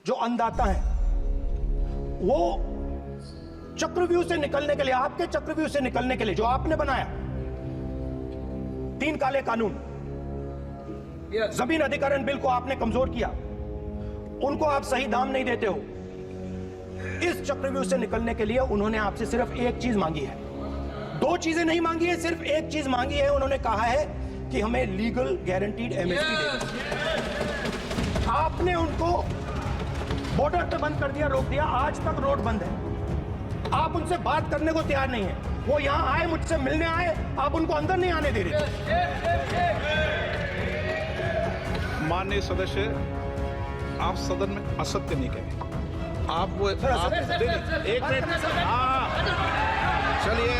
जो अन्नदाता हैं वो चक्रव्यूह से निकलने के लिए, आपके चक्रव्यूह से निकलने के लिए जो आपने बनाया 3 काले कानून, जमीन अधिग्रहण बिल को आपने कमजोर किया, उनको आप सही दाम नहीं देते हो। इस चक्रव्यूह से निकलने के लिए उन्होंने आपसे सिर्फ एक चीज मांगी है, 2 चीजें नहीं मांगी है, सिर्फ एक चीज मांगी है। उन्होंने कहा है कि हमें लीगल गारंटीड एमएसपी दे दो। आपने उनको बॉर्डर पे बंद कर दिया, रोक दिया, आज तक रोड बंद है। आप उनसे बात करने को तैयार नहीं है। वो यहां आए, मुझसे मिलने आए, आप उनको अंदर नहीं आने दे रहे थे। माननीय सदस्य, आप सदन में असत्य नहीं कहें। आप वो एक मिनट, हाँ चलिए,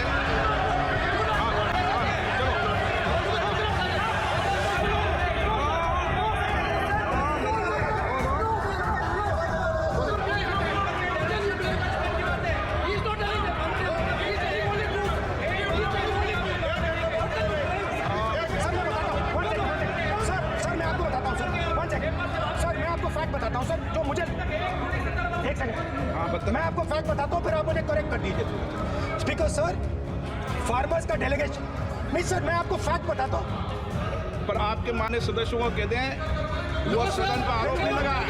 बताता हूं सर, जो मुझे एक सेकंड, मैं आपको फैक्ट बताता हूं, फिर आप मुझे करेक्ट कर दीजिए। स्पीकर सर, फार्मर्स का डेलीगेशन, नहीं सर, मैं आपको फैक्ट बताता हूं। पर आपके माननीय सदस्यों को कहते हैं वो सदन पर आरोप नहीं लगा।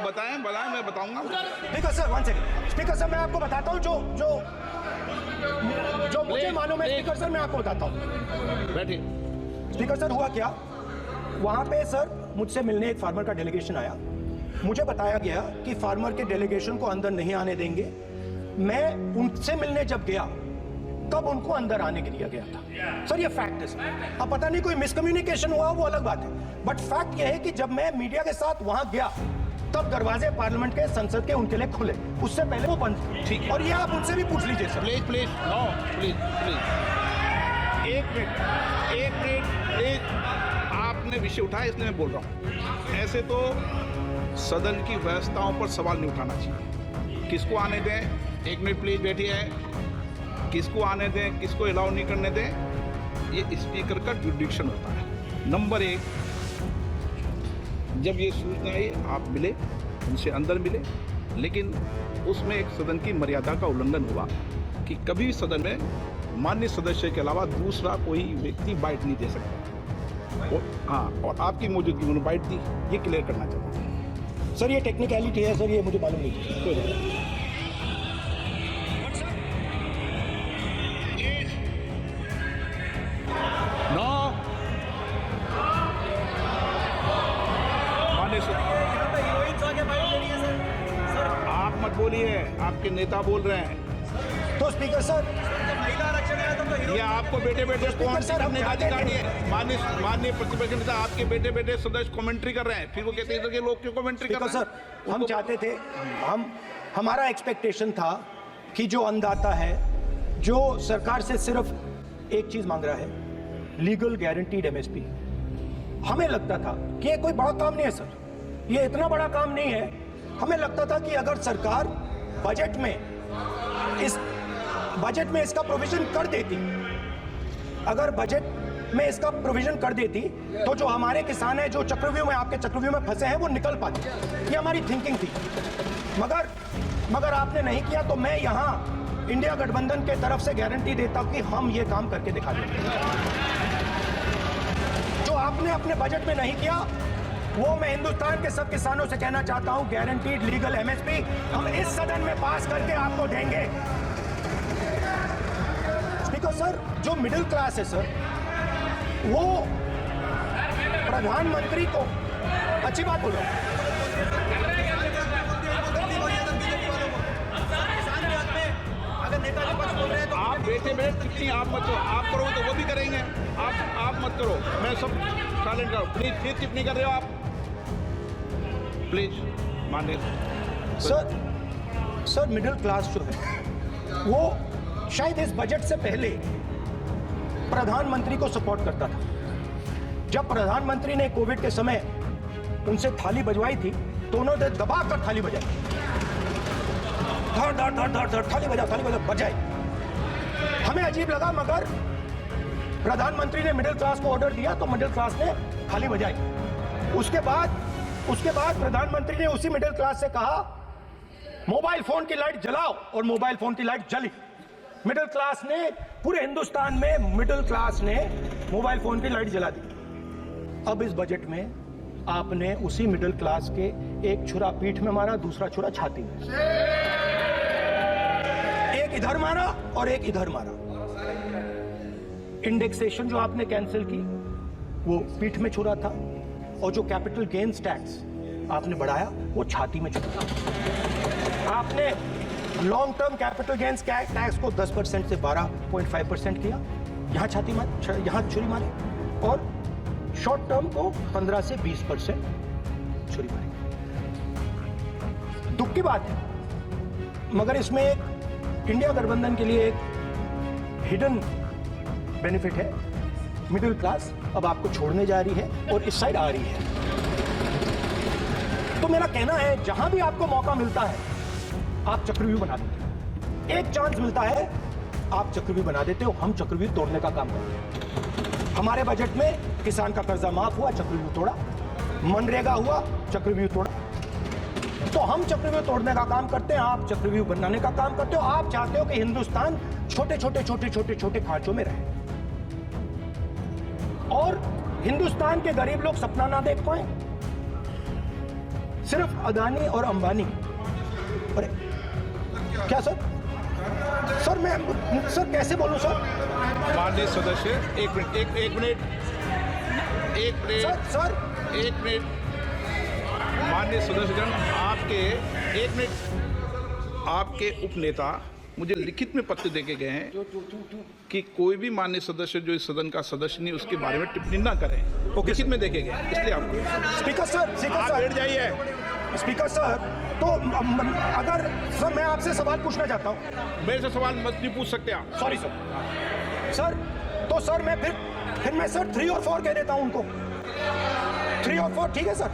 बताएं, मैं बताऊंगा। Speaker sir, 1 second. Speaker sir, मैं आपको बताता हूं जो मुझे मालूम है। स्पीकर सर, मैं आपको बताता हूं। बैठिए। स्पीकर सर, हुआ क्या, वहां पे सर मुझसे मिलने एक फार्मर का डेलीगेशन आया। मुझे बताया गया कि फार्मर के डेलीगेशन को अंदर नहीं आने देंगे। मैं उनसे मिलने जब गया तब उनको अंदर आने के लिए गया था। सर, ये फैक्ट है सर। अब पता नहीं कोई मिसकम्युनिकेशन हुआ, वो अलग बात है, बट फैक्ट ये है कि जब मैं मीडिया के साथ वहां गया तब दरवाजे पार्लियामेंट के, संसद के उनके लिए खुले, उससे पहले वो बंद थे। ठीक है, और ये आप उनसे भी पूछ लीजिए सर। प्लीज नो, प्लीज एक मिनट, आपने विषय उठाया, इसलिए मैं बोल रहा हूँ। ऐसे तो सदन की व्यवस्थाओं पर सवाल नहीं उठाना चाहिए। किसको आने दें, 1 मिनट प्लीज बैठिए, किसको आने दें, किसको अलाउ नहीं करने दें, ये स्पीकर का जुडिक्शन होता है। नंबर 1, जब ये सूचना आई, आप मिले, उनसे अंदर मिले, लेकिन उसमें एक सदन की मर्यादा का उल्लंघन हुआ कि कभी भी सदन में माननीय सदस्य के अलावा दूसरा कोई व्यक्ति बाइट नहीं दे सकता। और आपकी मौजूदगी में बाइट दी, ये क्लियर करना चाहता हूँ। सर, ये टेक्निकलिटी है सर, ये मुझे मालूम नहीं थी। आप मत बोलिए, आपके नेता बोल रहे हैं। तो स्पीकर सर, ये आपको बेटे स्पीकर सर, हम अधिकारी है। माननीय प्रतिपक्ष नेता, आपके बेटे सदस्य कमेंट्री कर रहे हैं, फिर वो कहते हैं कि लोग क्यों कमेंट्री कर रहे हैं। सर, हम चाहते थे, हमारा एक्सपेक्टेशन था कि जो अन्नदाता है, जो सरकार से सिर्फ एक चीज मांग रहा है, लीगल गारंटीड एमएसपी। हमें लगता था कि ये कोई बड़ा काम नहीं है सर, ये इतना बड़ा काम नहीं है। हमें लगता था कि अगर सरकार बजट में इसका प्रोविजन कर देती, अगर बजट में इसका प्रोविजन कर देती, तो जो हमारे किसान हैं, जो चक्रव्यूह में, आपके चक्रव्यूह में फंसे हैं, वो निकल पाते। ये हमारी थिंकिंग थी। मगर आपने नहीं किया। तो मैं यहां इंडिया गठबंधन के तरफ से गारंटी देता हूं कि हम ये काम करके दिखा देंगे। जो आपने अपने बजट में नहीं किया, वो मैं हिंदुस्तान के सब किसानों से कहना चाहता हूं, गारंटीड लीगल एमएसपी हम इस सदन में पास करके आपको देंगे। स्पीकर सर, जो मिडिल क्लास है सर, वो प्रधानमंत्री को, अच्छी बात बोल रहा हूं, आप बेटे टिप्पणी आप मत करो, आप करोगे तो वो भी करेंगे। आप मत करो, मैं सब साइलेंट करो। प्लीज टिप्पणी कर रहे हो आप, प्लीज। माननीय सर, मिडिल क्लास जो है वो शायद इस बजट से पहले प्रधानमंत्री को सपोर्ट करता था। जब प्रधानमंत्री ने कोविड के समय उनसे थाली बजवाई थी तो उन्होंने दबा कर थाली बजाई, धड़ धड़ धड़ धड़ धड़ थाली बजा बजाई। हमें अजीब लगा, मगर प्रधानमंत्री ने मिडिल क्लास को ऑर्डर दिया तो मिडिल क्लास ने थाली बजाई। उसके बाद प्रधानमंत्री ने उसी मिडिल क्लास से कहा मोबाइल फोन की लाइट जलाओ, और मोबाइल फोन की लाइट जली। मिडिल क्लास ने, पूरे हिंदुस्तान में मिडिल क्लास ने मोबाइल फोन की लाइट जला दी। अब इस बजट में आपने उसी मिडिल क्लास के एक छुरा पीठ में मारा, दूसरा छुरा छाती में, एक इधर मारा और एक इधर मारा। इंडेक्सेशन जो आपने कैंसिल की वो पीठ में छुरा था, और जो कैपिटल गेन्स टैक्स आपने बढ़ाया वो छाती में छुरा था। आपने long term capital gains tax को 10% से 12.5% किया, यहां छाती मारी, यहां छुरी मारी, और शॉर्ट टर्म को 15 से 20% छुरी मारी। दुख की बात है, मगर इसमें एक इंडिया गठबंधन के लिए एक हिडन बेनिफिट है। मिडिल क्लास अब आपको छोड़ने जा रही है और इस साइड आ रही है। तो मेरा कहना है, जहां भी आपको मौका मिलता है आप चक्रव्यूह बना देते हो। एक चांस मिलता है आप चक्रव्यूह बना देते हो। हम चक्रव्यूह तोड़ने का काम करते हैं। हमारे बजट में किसान का कर्जा माफ हुआ, चक्रव्यूह तोड़ा। मनरेगा हुआ, चक्रव्यूह तोड़ा। तो हम चक्रव्यूह तोड़ने का काम करते हैं, आप चक्रव्यूह बनाने का काम करते हो। आप चाहते हो कि हिंदुस्तान छोटे छोटे खांचों में रहे और हिंदुस्तान के गरीब लोग सपना ना देख पाए। सिर्फ अदानी और अंबानी। अरे क्या सर? सर कैसे बोलूं सर? माननीय सदस्य, एक मिनट माननीय सदस्यगण, आपके उपनेता मुझे लिखित में पत्र देके गए हैं कि कोई भी माननीय सदस्य जो इस सदन का सदस्य नहीं उसके बारे में टिप्पणी ना करें। वो लिखित में देके गए, इसलिए आपको स्पीकर सर आप बैठ जाइए। स्पीकर सर, तो अगर सर मैं आपसे सवाल पूछना चाहता हूं। मेरे से सवाल मत नहीं पूछ सकते आप। Sorry sir. तो सर मैं फिर मैं सर 3 और 4 कह देता हूं उनको। 3 और 4 ठीक है सर?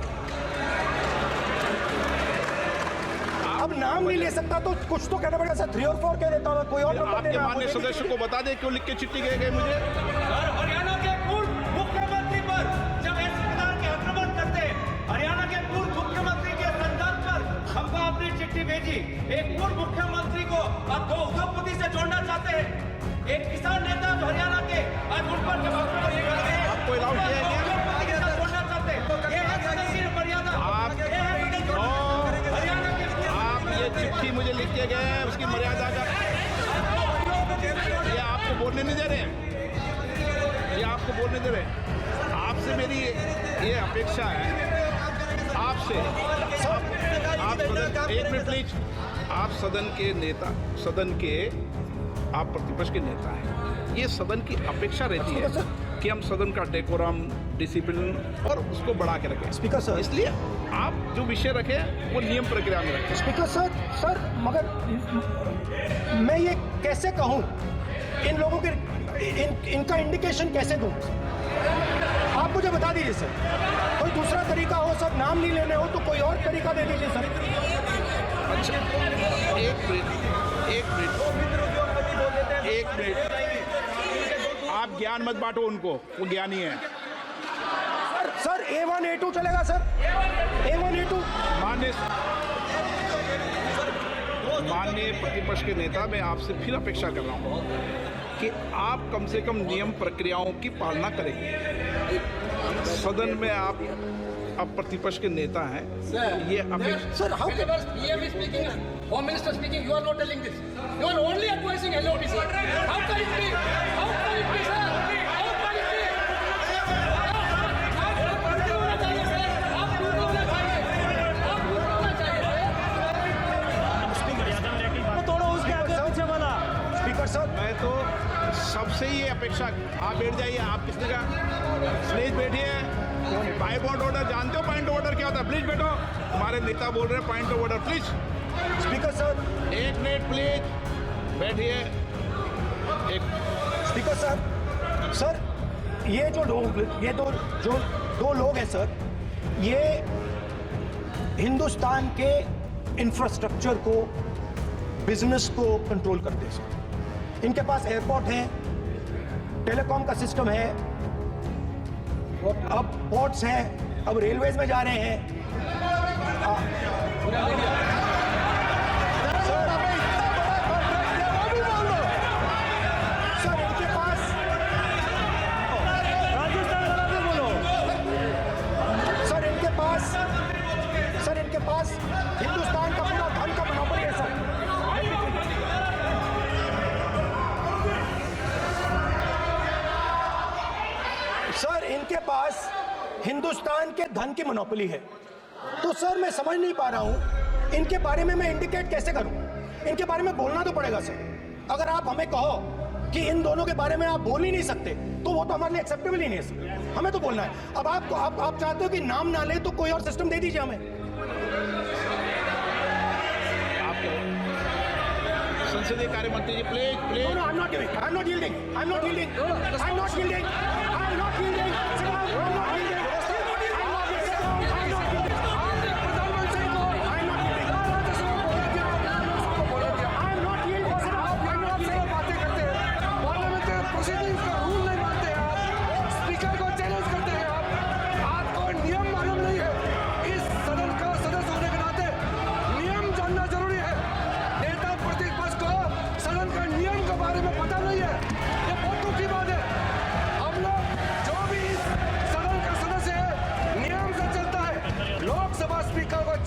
अब नाम नहीं ले सकता तो कुछ तो कहना पड़ेगा सर। 3 और 4 कह देता हूं, कोई और नंबर आपके माननीय सदस्य को बता दें क्यों लिख के चिट्ठी गए मुझे। हरियाणा के पूर्व मुख्यमंत्री पर जब ऐसे प्रकार के आक्रमण करते, हरियाणा के पूर्व मुख्यमंत्री के संदर्भ पर हमको अपनी चिट्ठी भेजी। एक पूर्व मुख्यमंत्री को अब दो उद्योगपति से जोड़ना चाहते हैं, एक किसान नेता जो हरियाणा के आज उन पर आपको अलाउ किया है क्या? उद्योगपति के साथ जोड़ना चाहते हैं। ये है सदस्य मर्यादा। आप ये चिट्ठी मुझे लिख के गए हैं, उसकी मर्यादा का ये आपको बोलने नहीं दे रहे हैं। ये आपको बोलने दे रहे हैं। आपसे मेरी ये अपेक्षा है आपसे। आप सदन, एक मिनट प्लीज। आप सदन के नेता, सदन के आप प्रतिपक्ष के नेता हैं। ये सदन की अपेक्षा रहती है कि हम सदन का डेकोरम, डिसिप्लिन और उसको बढ़ा के रखें। स्पीकर सर, इसलिए आप जो विषय रखें वो नियम प्रक्रिया में रखें। स्पीकर सर मगर मैं ये कैसे कहूं, इन लोगों के इनका इंडिकेशन कैसे दूं? आप मुझे बता दीजिए सर, कोई दूसरा तरीका हो सर, नाम नहीं लेने हो तो कोई और तरीका दे दीजिए सर। अच्छा, एक मिनट आप ज्ञान मत बांटो उनको, वो ज्ञानी है। सर A1 A2 चलेगा सर? A1 A2 माननीय प्रतिपक्ष के नेता, मैं आपसे फिर अपेक्षा कर रहा हूं कि आप कम से कम नियम प्रक्रियाओं की पालना करेंगे। सदन में आप अब प्रतिपक्ष के नेता हैं। ये sir how PM is speaking, Home Minister speaking, you are not telling this. You are only advising LOP, sir. How can it be? How can it be, sir? How can it be? आप दूर होना चाहिए। तोड़ो उसके आगे पीछे वाला। Speaker sir, मैं तो सबसे ये अपेक्षा, आप बैठ जाइए। आप किसने कहा? प्लीज बैठिए। पॉइंट ऑफ ऑर्डर जानते हो? पॉइंट ऑफ ऑर्डर क्या होता है? प्लीज बैठो। हमारे नेता बोल रहे हैं point of order, please. Speaker sir, एक मिनट प्लीज बैठिए। एक स्पीकर सर, ये जो लोग, ये दो लोग हैं सर, ये हिंदुस्तान के इंफ्रास्ट्रक्चर को, बिजनेस को कंट्रोल करते हैं। इनके पास एयरपोर्ट है, टेलीकॉम का सिस्टम है, अब पोर्ट्स हैं, अब रेलवेज में जा रहे हैं। सर इनके पास सर इनके पास हिंदुस्तान का पूरा धन का मोनोपोली है सर। सर इनके पास हिंदुस्तान के धन की मोनोपोली है। तो सर मैं समझ नहीं पा रहा हूं इनके बारे में मैं इंडिकेट कैसे करूं। इनके बारे में बोलना तो पड़ेगा सर। अगर आप हमें कहो कि इन दोनों के बारे में आप बोल ही नहीं सकते तो वो तो हमारे लिए एक्सेप्टेबल ही नहीं है सर। हमें तो बोलना है। अब आप चाहते हो कि नाम ना ले तो कोई और सिस्टम दे दीजिए हमें। संसदीय कार्य मंत्री जी please please. No, I'm not giving. I'm not yielding. I'm not yielding. I'm not yielding. I'm not yielding. Sit down. I'm not yielding.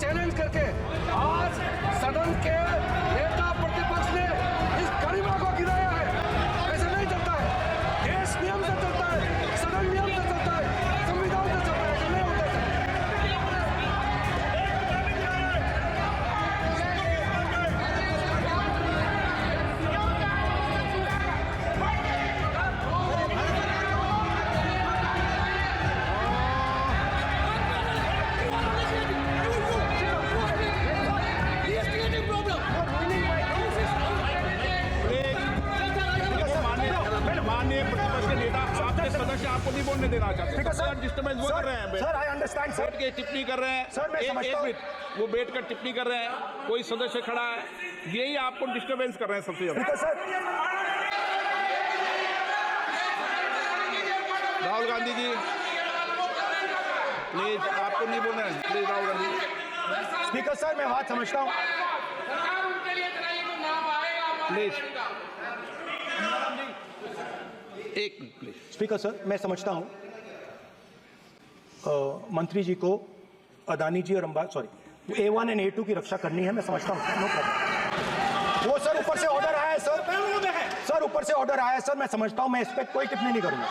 Challenge करके आज सदन के नेता प्रतिपक्ष ने इस गरिमा को गिराया है। ऐसे नहीं चलता है। देश नियम से चलता है, सदन नियम से चलता है, संविधान से चलता है। ऐसे नहीं होता माननीय प्रतिपक्ष के नेता आपके सदस्य आपको नहीं बोलने देना चाहते। सर डिस्टर्बेंस वो कर रहे हैं। Sir I understand sir. बैठ के टिप्पणी कर रहे हैं। सर, मैं समझता हूं। एक मिनट, वो बैठ कर टिप्पणी कर रहे हैं, कोई सदस्य खड़ा है, यही आपको डिस्टर्बेंस कर रहे हैं सबसे ज्यादा। सर राहुल गांधी जी प्लीज, आपको नहीं बोलना है। Please Rahul Gandhi. Speaker sir मैं बात समझता हूँ। प्लीज एक मिनट प्लीज। स्पीकर सर मैं समझता हूं मंत्री जी को अदानी जी और अंबानी A1 और A2 की रक्षा करनी है। मैं समझता हूं, नो प्रॉब्लम। वो सर ऊपर से ऑर्डर आया है सर। सर ऊपर से ऑर्डर आया है सर, मैं समझता हूं। मैं इस पर कोई टिप्पणी नहीं करूंगा।